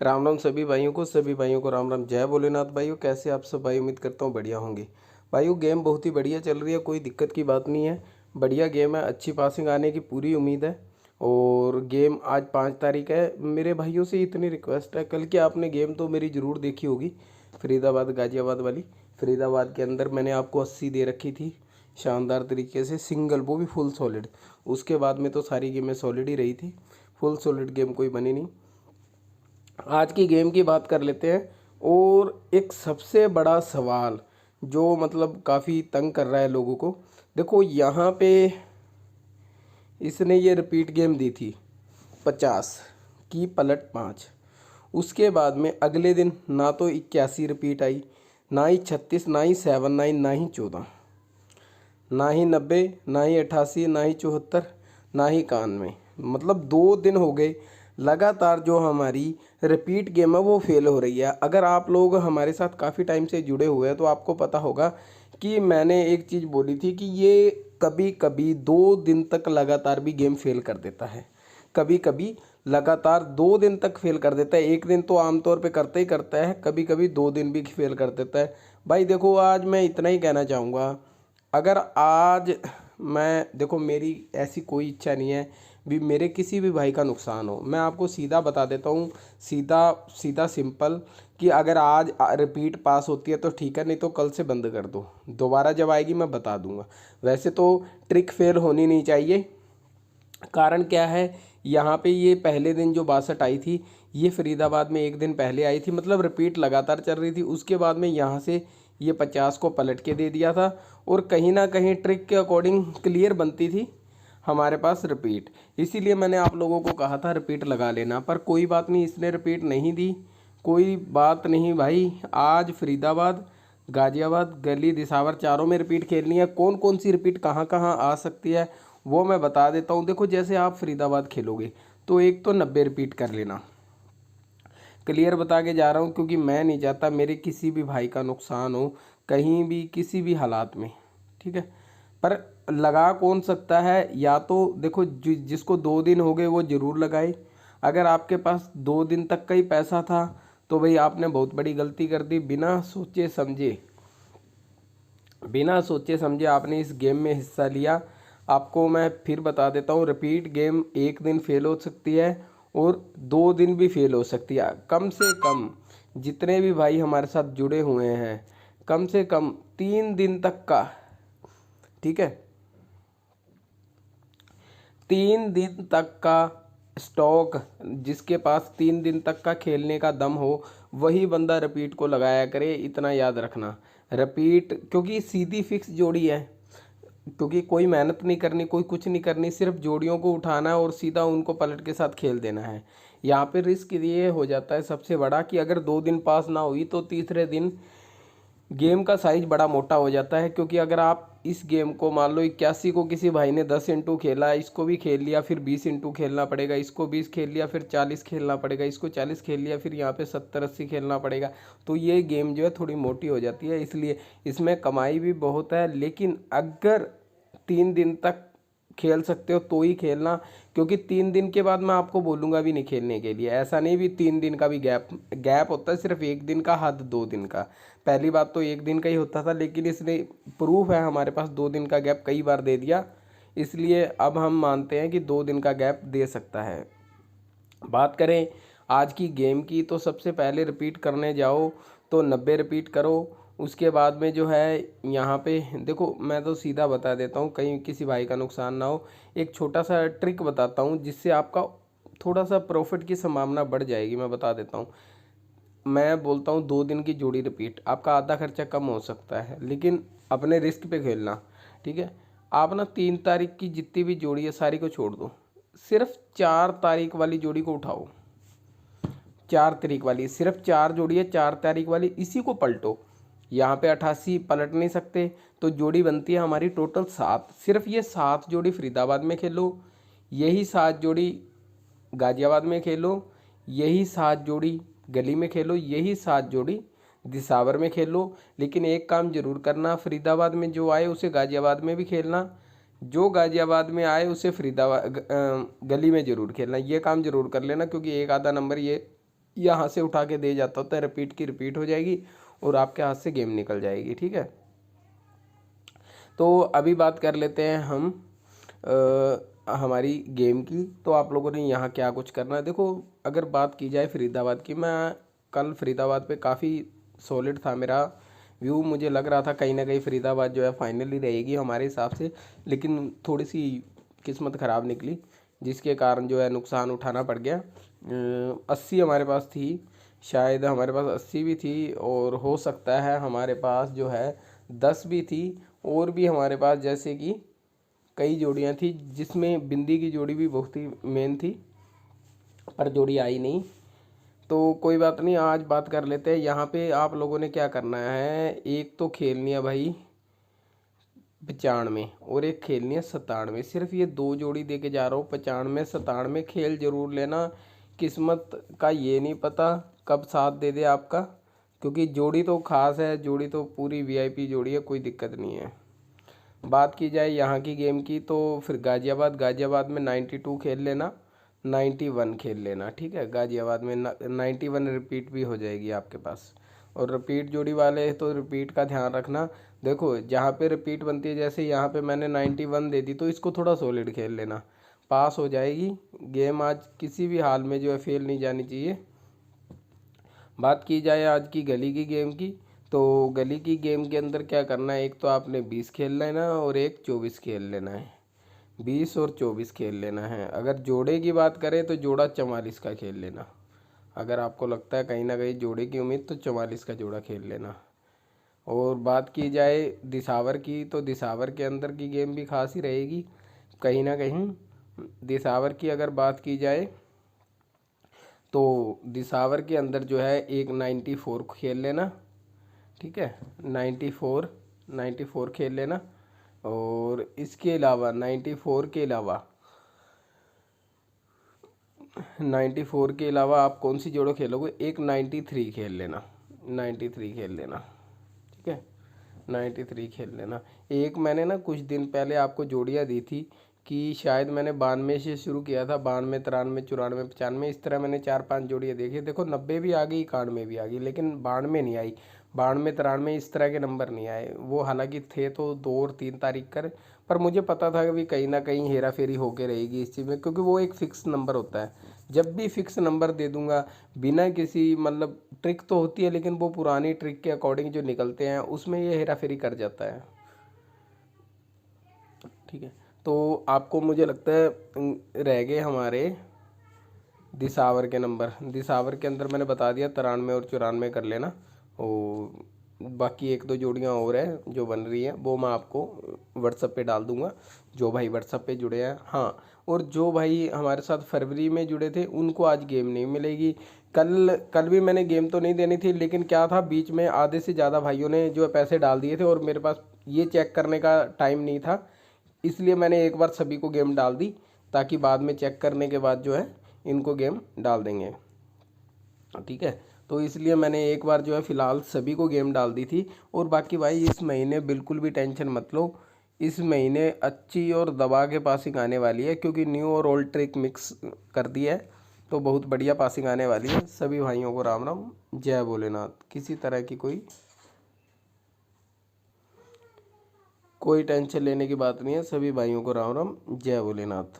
राम राम सभी भाइयों को राम राम। जय भोलेनाथ भाइयों, कैसे आप सब भाई? उम्मीद करता हूँ बढ़िया होंगे भाइयों। गेम बहुत ही बढ़िया चल रही है, कोई दिक्कत की बात नहीं है। बढ़िया गेम है, अच्छी पासिंग आने की पूरी उम्मीद है। और गेम आज 5 तारीख है। मेरे भाइयों से इतनी रिक्वेस्ट है, कल की आपने गेम तो मेरी ज़रूर देखी होगी, फरीदाबाद गाजियाबाद वाली। फरीदाबाद के अंदर मैंने आपको 80 दे रखी थी, शानदार तरीके से सिंगल, वो भी फुल सॉलिड। उसके बाद में तो सारी गेमें सॉलिड ही रही थी, फुल सॉलिड गेम कोई बनी नहीं। आज की गेम की बात कर लेते हैं। और एक सबसे बड़ा सवाल जो मतलब काफ़ी तंग कर रहा है लोगों को, देखो यहाँ पे इसने ये रिपीट गेम दी थी 50 की पलट 5। उसके बाद में अगले दिन ना तो 81 रिपीट आई, ना ही 36, ना ही 79, ना ही 14, ना ही 90, ना ही 88, ना ही 74, ना ही 91। मतलब 2 दिन हो गए लगातार जो हमारी रिपीट गेम है वो फेल हो रही है। अगर आप लोग हमारे साथ काफ़ी टाइम से जुड़े हुए हैं तो आपको पता होगा कि मैंने एक चीज़ बोली थी कि ये कभी कभी 2 दिन तक लगातार भी गेम फेल कर देता है, कभी कभी लगातार 2 दिन तक फेल कर देता है। एक दिन तो आमतौर पे करता ही करता है, कभी कभी 2 दिन भी फेल कर देता है। भाई देखो, आज मैं इतना ही कहना चाहूँगा, अगर आज मैं देखो, मेरी ऐसी कोई इच्छा नहीं है भी मेरे किसी भी भाई का नुकसान हो। मैं आपको सीधा बता देता हूँ, सीधा सीधा सिंपल, कि अगर आज रिपीट पास होती है तो ठीक है, नहीं तो कल से बंद कर दो, दोबारा जब आएगी मैं बता दूंगा। वैसे तो ट्रिक फेल होनी नहीं चाहिए। कारण क्या है, यहाँ पे ये पहले दिन जो 62 आई थी, ये फरीदाबाद में एक दिन पहले आई थी, मतलब रिपीट लगातार चल रही थी। उसके बाद में यहाँ से ये 50 को पलट के दे दिया था, और कहीं ना कहीं ट्रिक के अकॉर्डिंग क्लियर बनती थी हमारे पास रिपीट। इसीलिए मैंने आप लोगों को कहा था रिपीट लगा लेना, पर कोई बात नहीं, इसने रिपीट नहीं दी। कोई बात नहीं भाई, आज फरीदाबाद गाजियाबाद गली दिसावर चारों में रिपीट खेलनी है। कौन कौन सी रिपीट कहाँ कहाँ आ सकती है वो मैं बता देता हूँ। देखो, जैसे आप फरीदाबाद खेलोगे तो एक तो 90 रिपीट कर लेना, क्लियर बता के जा रहा हूँ, क्योंकि मैं नहीं चाहता मेरे किसी भी भाई का नुकसान हो कहीं भी किसी भी हालात में, ठीक है। पर लगा कौन सकता है, या तो देखो जिसको 2 दिन हो गए वो ज़रूर लगाए। अगर आपके पास 2 दिन तक का ही पैसा था तो भाई आपने बहुत बड़ी गलती कर दी। बिना सोचे समझे आपने इस गेम में हिस्सा लिया। आपको मैं फिर बता देता हूँ, रिपीट गेम एक दिन फेल हो सकती है और 2 दिन भी फेल हो सकती है। कम से कम जितने भी भाई हमारे साथ जुड़े हुए हैं, कम से कम 3 दिन तक का, ठीक है, 3 दिन तक का स्टॉक, जिसके पास 3 दिन तक का खेलने का दम हो वही बंदा रिपीट को लगाया करे। इतना याद रखना, रिपीट क्योंकि सीधी फिक्स जोड़ी है, क्योंकि कोई मेहनत नहीं करनी, कोई कुछ नहीं करनी, सिर्फ जोड़ियों को उठाना है और सीधा उनको पलट के साथ खेल देना है। यहाँ पे रिस्क ये हो जाता है सबसे बड़ा कि अगर 2 दिन पास ना हुई तो तीसरे दिन गेम का साइज बड़ा मोटा हो जाता है। क्योंकि अगर आप इस गेम को मान लो 81 को किसी भाई ने 10 इंटू खेला, इसको भी खेल लिया, फिर 20 इंटू खेलना पड़ेगा, इसको 20 खेल लिया, फिर 40 खेलना पड़ेगा, इसको 40 खेल लिया, फिर यहाँ पे 70-80 खेलना पड़ेगा, तो ये गेम जो है थोड़ी मोटी हो जाती है। इसलिए इसमें कमाई भी बहुत है, लेकिन अगर 3 दिन तक खेल सकते हो तो ही खेलना, क्योंकि 3 दिन के बाद मैं आपको बोलूँगा भी नहीं खेलने के लिए। ऐसा नहीं भी 3 दिन का भी गैप गैप होता है, सिर्फ एक दिन का, हद 2 दिन का। पहली बात तो एक दिन का ही होता था, लेकिन इसने प्रूफ है हमारे पास 2 दिन का गैप कई बार दे दिया, इसलिए अब हम मानते हैं कि 2 दिन का गैप दे सकता है। बात करें आज की गेम की, तो सबसे पहले रिपीट करने जाओ तो 90 रिपीट करो। उसके बाद में जो है यहाँ पे देखो, मैं तो सीधा बता देता हूँ कहीं किसी भाई का नुकसान ना हो। एक छोटा सा ट्रिक बताता हूँ जिससे आपका थोड़ा सा प्रॉफिट की संभावना बढ़ जाएगी। मैं बता देता हूँ, मैं बोलता हूँ 2 दिन की जोड़ी रिपीट, आपका आधा खर्चा कम हो सकता है, लेकिन अपने रिस्क पे खेलना, ठीक है। आप ना 3 तारीख की जितनी भी जोड़ी है सारी को छोड़ दो, सिर्फ 4 तारीख वाली जोड़ी को उठाओ। 4 तारीख वाली सिर्फ 4 जोड़ी है, 4 तारीख वाली, इसी को पलटो। यहाँ पे 88 पलट नहीं सकते, तो जोड़ी बनती है हमारी टोटल 7। सिर्फ ये 7 जोड़ी फरीदाबाद में खेलो, यही 7 जोड़ी गाजियाबाद में खेलो, यही 7 जोड़ी गली में खेलो, यही 7 जोड़ी दिसावर में खेलो। लेकिन एक काम जरूर करना, फरीदाबाद में जो आए उसे गाजियाबाद में भी खेलना, जो गाजियाबाद में आए उसे फरीदाबाद गली में ज़रूर खेलना। ये काम जरूर कर लेना, क्योंकि एक आधा नंबर ये यहाँ से उठा के दे जाता होता है, रिपीट की रिपीट हो जाएगी और आपके हाथ से गेम निकल जाएगी। ठीक है, तो अभी बात कर लेते हैं हम हमारी गेम की। तो आप लोगों ने यहाँ क्या कुछ करना है, देखो अगर बात की जाए फरीदाबाद की, मैं कल फरीदाबाद पे काफ़ी सॉलिड था मेरा व्यू, मुझे लग रहा था कहीं ना कहीं फरीदाबाद जो है फाइनली रहेगी हमारे हिसाब से, लेकिन थोड़ी सी किस्मत ख़राब निकली जिसके कारण जो है नुकसान उठाना पड़ गया। 80 हमारे पास थी, शायद हमारे पास 80 भी थी, और हो सकता है हमारे पास जो है 10 भी थी, और भी हमारे पास जैसे कि कई जोड़ियां थी जिसमें बिंदी की जोड़ी भी बहुत ही मेन थी, पर जोड़ी आई नहीं। तो कोई बात नहीं, आज बात कर लेते हैं। यहाँ पे आप लोगों ने क्या करना है, एक तो खेलनी है भाई 95 और एक खेलनी है 97। सिर्फ ये दो जोड़ी दे के जा रहा हूँ, 95 97 खेल जरूर लेना। किस्मत का ये नहीं पता कब साथ दे दे आपका, क्योंकि जोड़ी तो खास है, जोड़ी तो पूरी वीआईपी जोड़ी है, कोई दिक्कत नहीं है। बात की जाए यहाँ की गेम की, तो फिर गाज़ियाबाद में 92 खेल लेना, 91 खेल लेना। ठीक है, गाज़ियाबाद में 91 रिपीट भी हो जाएगी आपके पास। और रिपीट जोड़ी वाले तो रिपीट का ध्यान रखना। देखो जहाँ पे रिपीट बनती है, जैसे यहाँ पे मैंने 91 दे दी, तो इसको थोड़ा सॉलिड खेल लेना, पास हो जाएगी गेम। आज किसी भी हाल में जो है फेल नहीं जानी चाहिए। बात की जाए आज की गली की गेम की, तो गली की गेम के अंदर क्या करना है, एक तो आपने 20 खेल लेना है और एक 24 खेल लेना है। 20 और 24 खेल लेना है। अगर जोड़े की बात करें तो जोड़ा 44 का खेल लेना। अगर आपको लगता है कहीं ना कहीं जोड़े की उम्मीद, तो 44 का जोड़ा खेल लेना। और बात की जाए दिसावर की, तो दिसावर के अंदर की गेम भी खास ही रहेगी कहीं ना कहीं। दिसावर की अगर बात की जाए तो दिसावर के अंदर जो है एक 94 खेल लेना। ठीक है, 94 खेल लेना। और इसके अलावा 94 के अलावा आप कौन सी जोड़ो खेलोगे, एक 93 खेल लेना। 93 खेल लेना। ठीक है, 93 खेल लेना। एक मैंने ना कुछ दिन पहले आपको जोड़ियाँ दी थी कि शायद मैंने 92 से शुरू किया था, 92 93 94 95, इस तरह मैंने 4 5 जोड़ियाँ देखी। देखो 90 भी आ गई, 91 भी आ गई, लेकिन 92 नहीं आई। 92 93 इस तरह के नंबर नहीं आए। वो हालांकि थे तो 2 और 3 तारीख कर, पर मुझे पता था कि कहीं ना कहीं हेरा फेरी होके रहेगी इस चीज़ में, क्योंकि वो एक फ़िक्स नंबर होता है। जब भी फिक्स नंबर दे दूंगा बिना किसी मतलब, ट्रिक तो होती है लेकिन वो पुरानी ट्रिक के अकॉर्डिंग जो निकलते हैं उसमें ये हेरा फेरी कर जाता है। ठीक है, तो आपको मुझे लगता है रह गए हमारे दिसावर के नंबर। दिसावर के अंदर मैंने बता दिया 93 और 94 कर लेना। और बाकी एक दो जोड़ियाँ और हैं जो बन रही हैं, वो मैं आपको व्हाट्सएप पे डाल दूंगा, जो भाई व्हाट्सएप पे जुड़े हैं। हाँ, और जो भाई हमारे साथ फरवरी में जुड़े थे उनको आज गेम नहीं मिलेगी। कल भी मैंने गेम तो नहीं देनी थी, लेकिन क्या था बीच में आधे से ज़्यादा भाइयों ने जो है पैसे डाल दिए थे और मेरे पास ये चेक करने का टाइम नहीं था, इसलिए मैंने एक बार सभी को गेम डाल दी, ताकि बाद में चेक करने के बाद जो है इनको गेम डाल देंगे। ठीक है, तो इसलिए मैंने एक बार जो है फ़िलहाल सभी को गेम डाल दी थी। और बाकी भाई इस महीने बिल्कुल भी टेंशन मत लो, इस महीने अच्छी और दबा के पासिंग आने वाली है, क्योंकि न्यू और ओल्ड ट्रिक मिक्स कर दी है, तो बहुत बढ़िया पासिंग आने वाली है। सभी भाइयों को राम राम, जय भोलेनाथ। किसी तरह की कोई टेंशन लेने की बात नहीं है। सभी भाइयों को राम राम, जय भोलेनाथ।